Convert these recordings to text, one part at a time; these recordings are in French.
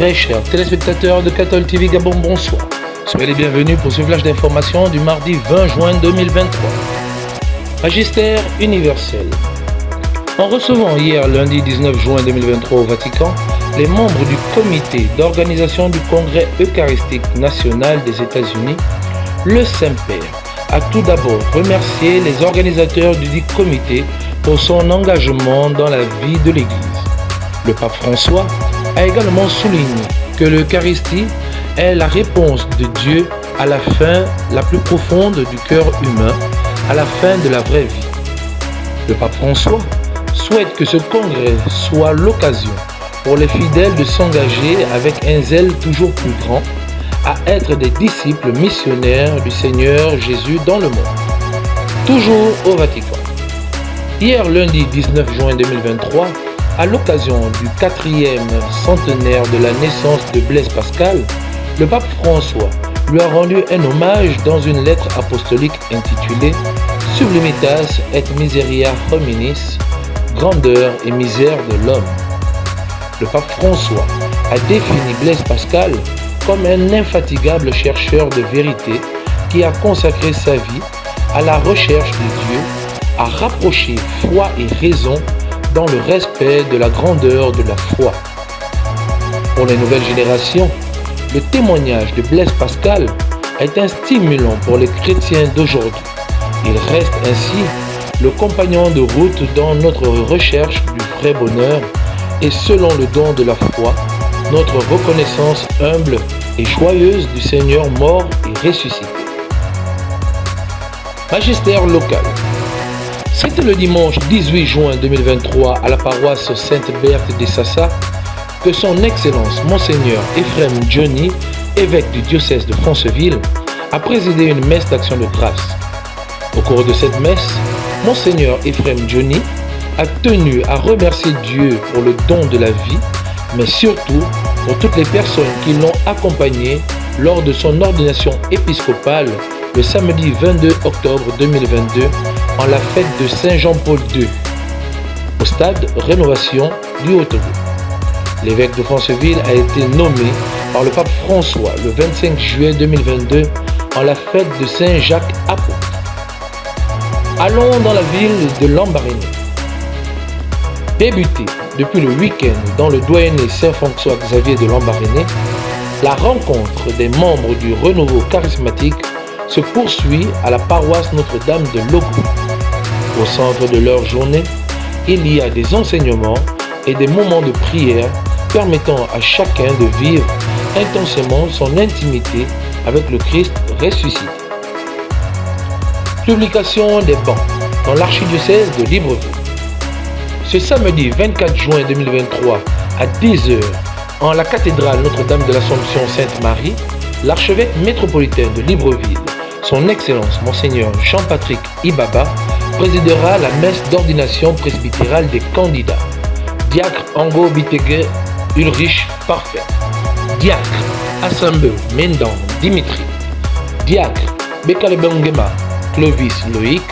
Très chers téléspectateurs de Cathol TV Gabon, bonsoir. Soyez les bienvenus pour ce flash d'information du mardi 20 juin 2023. Magistère universel. En recevant hier lundi 19 juin 2023 au Vatican, les membres du comité d'organisation du Congrès eucharistique national des États-Unis, le Saint-Père a tout d'abord remercié les organisateurs du dit comité pour son engagement dans la vie de l'Église. Le pape François a également souligné que l'Eucharistie est la réponse de Dieu à la fin la plus profonde du cœur humain, à la fin de la vraie vie. Le pape François souhaite que ce congrès soit l'occasion pour les fidèles de s'engager avec un zèle toujours plus grand à être des disciples missionnaires du Seigneur Jésus dans le monde. Toujours au Vatican. Hier lundi 19 juin 2023, à l'occasion du 4e centenaire de la naissance de Blaise Pascal, le pape François lui a rendu un hommage dans une lettre apostolique intitulée Sublimitas et Miseria Hominis, grandeur et misère de l'homme. Le pape François a défini Blaise Pascal comme un infatigable chercheur de vérité qui a consacré sa vie à la recherche de Dieu, à rapprocher foi et raison dans le respect de la grandeur de la foi. Pour les nouvelles générations, le témoignage de Blaise Pascal est un stimulant pour les chrétiens d'aujourd'hui. Il reste ainsi le compagnon de route dans notre recherche du vrai bonheur et selon le don de la foi, notre reconnaissance humble et joyeuse du Seigneur mort et ressuscité. Magistère local. C'était le dimanche 18 juin 2023 à la paroisse Sainte-Berthe des Sassa que son Excellence Monseigneur Ephrem Djoni, évêque du diocèse de Franceville, a présidé une messe d'action de grâce. Au cours de cette messe, Monseigneur Ephrem Djoni a tenu à remercier Dieu pour le don de la vie, mais surtout pour toutes les personnes qui l'ont accompagné lors de son ordination épiscopale le samedi 22 octobre 2022 en la fête de Saint Jean-Paul II, au stade Rénovation du Haut-Togo. L'évêque de Franceville a été nommé par le pape François le 25 juillet 2022 en la fête de Saint Jacques Apôtre. Allons dans la ville de Lambaréné. Débuté depuis le week-end dans le doyenné Saint-François Xavier de Lambaréné, la rencontre des membres du renouveau charismatique se poursuit à la paroisse Notre-Dame de Logou. Au centre de leur journée, il y a des enseignements et des moments de prière permettant à chacun de vivre intensément son intimité avec le Christ ressuscité. Publication des bancs dans l'archidiocèse de Libreville. Ce samedi 24 juin 2023 à 10h en la cathédrale Notre-Dame de l'Assomption Sainte-Marie, l'archevêque métropolitain de Libreville, son Excellence Monseigneur Jean-Patrick Ibaba, présidera la messe d'ordination presbytérale des candidats. Diacre Ango Bitege Ulrich Parfait, Diacre Assemble Mendan Dimitri, Diacre Bekalebengema Clovis Loïc,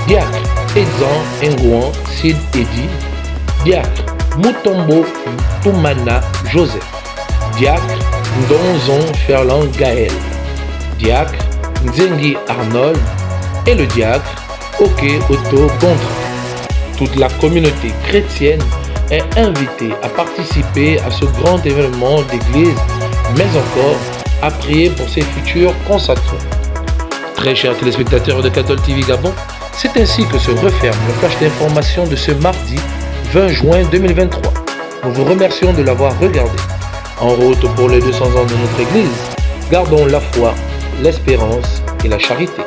Diacre Edzan Ngouan Sid Edi, Diacre Mutombo Toumana Joseph, Diacre Ndonzon Ferland Gaël, Diacre Nzengi Arnold et le diacre Oke Otto Gondra. Toute la communauté chrétienne est invitée à participer à ce grand événement d'église, mais encore à prier pour ses futurs consacrés. Très chers téléspectateurs de Cathol TV Gabon, c'est ainsi que se referme le flash d'information de ce mardi 20 juin 2023. Nous vous remercions de l'avoir regardé. En route pour les 200 ans de notre Église, gardons la foi, l'espérance et la charité.